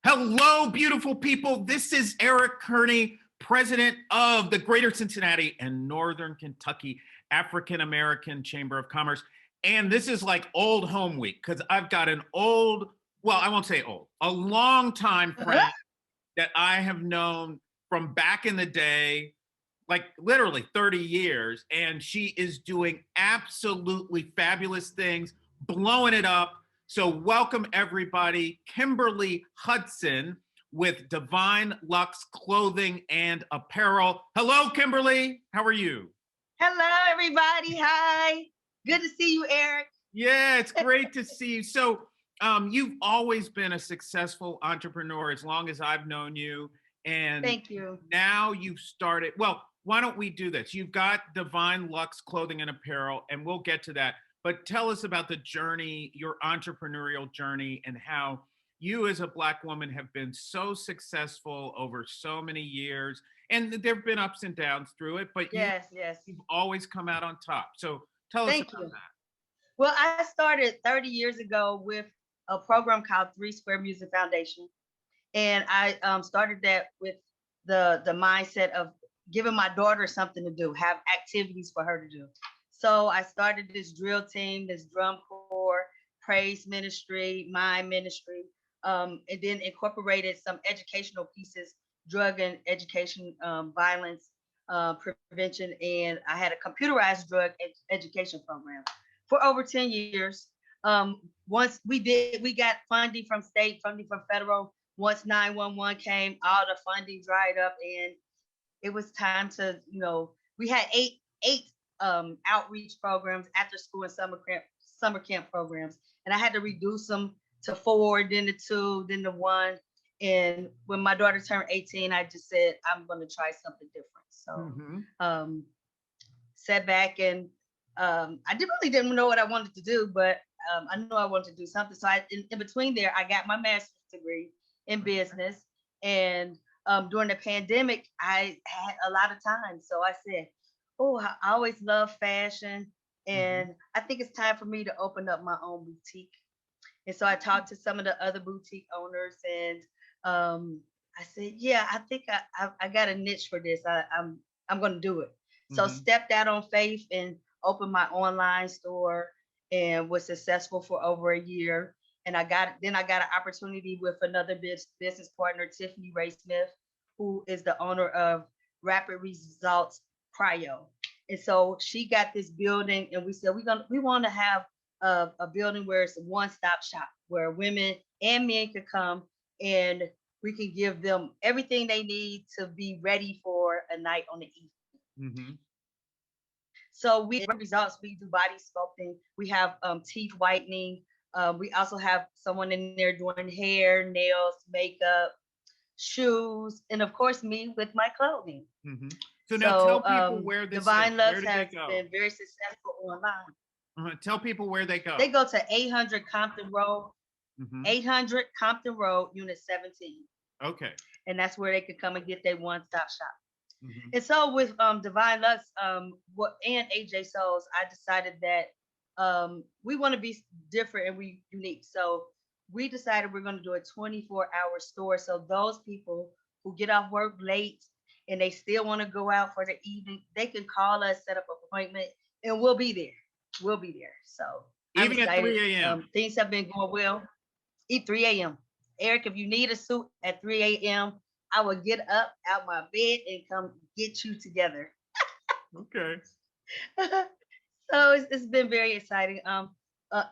Hello, beautiful people. This is Eric Kearney, president of the Greater Cincinnati and Northern Kentucky African American Chamber of Commerce. And this is like old home week because I've got an old, well, I won't say old, a long time friend that I have known from back in the day, like literally 30 years. And she is doing absolutely fabulous things, blowing it up. So welcome everybody, Kimberly Hudson with Devine Lux Clothing and Apparel. Hello, Kimberly. How are you? Hello, everybody. Hi. Good to see you, Eric. Yeah, it's great to see you. So you've always been a successful entrepreneur as long as I've known you. And thank you. Now you've started, well, why don't we do this? You've got Devine Lux Clothing and Apparel, and we'll get to that. But tell us about the journey, your entrepreneurial journey, and how you as a Black woman have been so successful over so many years. And there have been ups and downs through it, but you've always come out on top. So tell us about that. Well, I started 30 years ago with a program called 3 Square Music Foundation. And I started that with the mindset of giving my daughter something to do, have activities for her to do. So I started this drill team, this drum corps, praise ministry, mime ministry, and then incorporated some educational pieces, drug and education, violence prevention, and I had a computerized drug education program for over 10 years. Once we got funding from state, funding from federal. Once 911 came, all the funding dried up, and it was time to, we had eight outreach programs, after school and summer camp programs, and I had to reduce them to 4, then to 2, then to 1. And when my daughter turned 18, I just said I'm going to try something different. So sat back and I really didn't know what I wanted to do, but I knew I wanted to do something. So in between there, I got my master's degree in business, and during the pandemic, I had a lot of time. So I said, oh, I always love fashion, and I think it's time for me to open up my own boutique. And so I talked to some of the other boutique owners, and I said, yeah, I think I got a niche for this. I'm going to do it. So stepped out on faith and opened my online store, and was successful for over a year. And I got an opportunity with another business partner, Tiffany Ray Smith, who is the owner of Rapid Results Cryo. And so she got this building, and we said we want to have a building where it's a one-stop shop, where women and men could come and we can give them everything they need to be ready for a night on the evening. So we results, we do body sculpting, we have teeth whitening. We also have someone in there doing hair, nails, makeup, shoes, and of course me with my clothing. So now tell people where this Devine Lux has been very successful online. Tell people where they go. They go to 800 Compton Road, 800 Compton Road, Unit 17. Okay. And that's where they could come and get their one-stop shop. And so with Devine Lux and AJ Souls, I decided that we want to be different and we unique. So we decided we're going to do a 24-hour store. So those people who get off work late and they still want to go out for the evening, they can call us, set up an appointment, and we'll be there. We'll be there. So even at 3 a.m. Things have been going well. Eat 3 a.m. Eric, if you need a suit at 3 a.m., I will get up out my bed and come get you together. Okay. So it's been very exciting.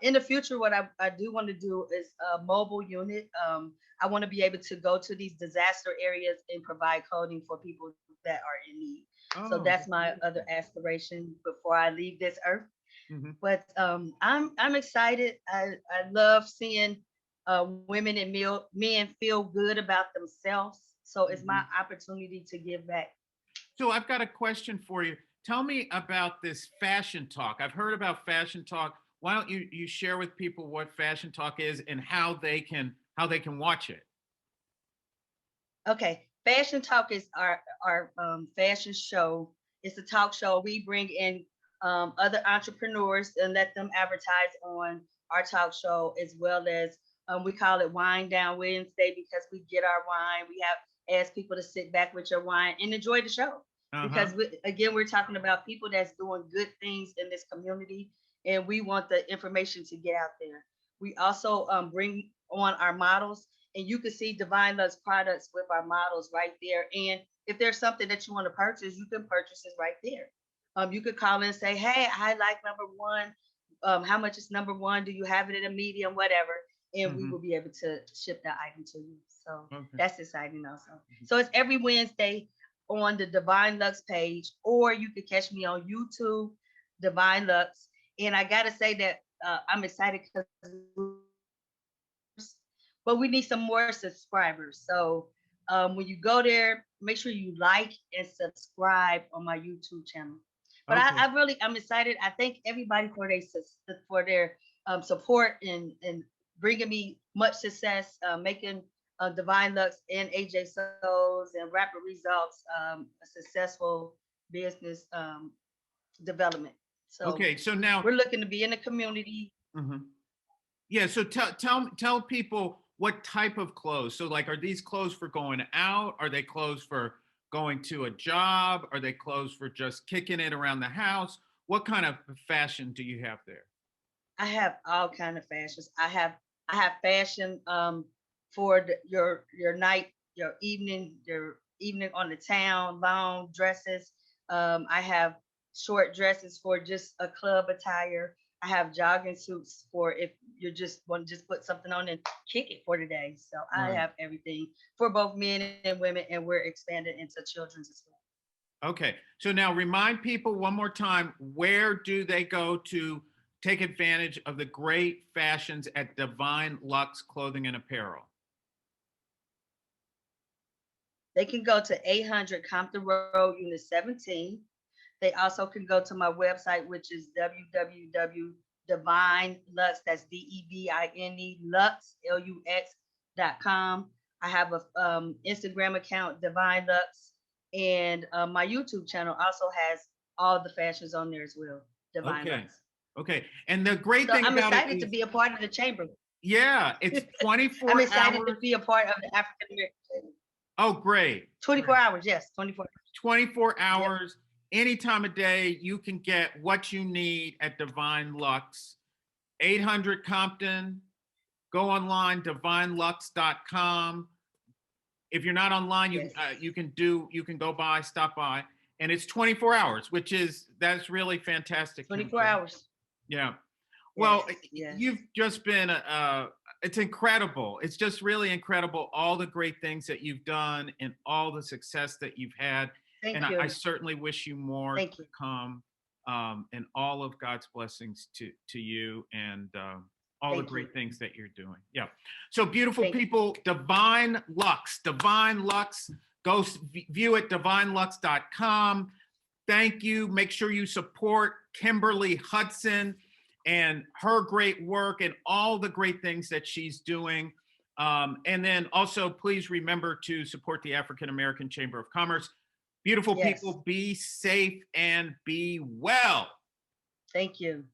In the future, what I do want to do is a mobile unit. I want to be able to go to these disaster areas and provide clothing for people that are in need. So that's my other aspiration before I leave this earth. But I'm excited. I love seeing women and men feel good about themselves. So it's my opportunity to give back. So I've got a question for you. Tell me about this Fashion Talk. I've heard about Fashion Talk. Why don't you share with people what Fashion Talk is and how they can watch it? Okay. Fashion Talk is our fashion show. It's a talk show. We bring in other entrepreneurs and let them advertise on our talk show, as well as we call it Wine Down Wednesday because we get our wine. We have asked people to sit back with your wine and enjoy the show. Uh-huh. Because again, we're talking about people that's doing good things in this community, and we want the information to get out there. We also bring on our models, and you can see Devine Lux products with our models right there. And if there's something that you want to purchase, you can purchase it right there. You could call in and say, "Hey, I like number one. How much is number one? Do you have it in a medium, whatever?" And we Mhm. will be able to ship that item to you. So Okay. that's exciting also. So it's every Wednesday on the Devine Lux page, or you can catch me on YouTube, Devine Lux. And I gotta say that I'm excited because, but we need some more subscribers. So when you go there, make sure you like and subscribe on my YouTube channel. But Okay. I'm excited. I thank everybody for their support and bringing me much success, making Divine Lux and AJ Souls and Rapid Results a successful business development. So Okay. So now, we're looking to be in the community. mhm. Yeah. So tell people what type of clothes. So like, are these clothes for going out? Are they clothes for going to a job? Are they clothes for just kicking it around the house? What kind of fashion do you have there? I have all kind of fashions. I have fashion for your night, your evening on the town, long dresses. I have short dresses for just a club attire. I have jogging suits for if you just want to just put something on and kick it for the day. So I Right. have everything for both men and women, and we're expanding into children's as well. Okay. So now remind people one more time, where do they go to take advantage of the great fashions at Divine Lux Clothing and Apparel? They can go to 800 Compton Road, Unit 17. They also can go to my website, which is www.divinelux, that's Devine Lux, Lux.com. I have a Instagram account, Divine Lux, and my YouTube channel also has all the fashions on there as well, Divine Okay. Lux. Okay. And the great So thing I'm about it excited to is, be a part of the chamber. yeah, it's I'm 24 excited to hours. be a part of the African American Chamber. Oh, great. 24 Great. hours, yes, 24 hours. 24 Yep. hours, any time of day, you can get what you need at Divine Lux. 800 Compton, go online, divinelux.com. If you're not online, Yes. you can go by, stop by, and it's 24 hours, that's really fantastic, 24 Kimberly. hours. Yeah. Yes, Well, yes. you've just been it's incredible. It's just really incredible, all the great things that you've done and all the success that you've had. And Thank I you. certainly wish you more Thank to you. come, and all of God's blessings to you, and all the Thank you. great things that you're doing. Yeah. So beautiful Thank you. people, Divine Lux, Divine Lux, go view it, divinelux.com. Thank you. Make sure you support Kimberly Hudson and her great work and all the great things that she's doing. And then also, please remember to support the African American Chamber of Commerce. Beautiful Yes. people, be safe and be well. Thank you.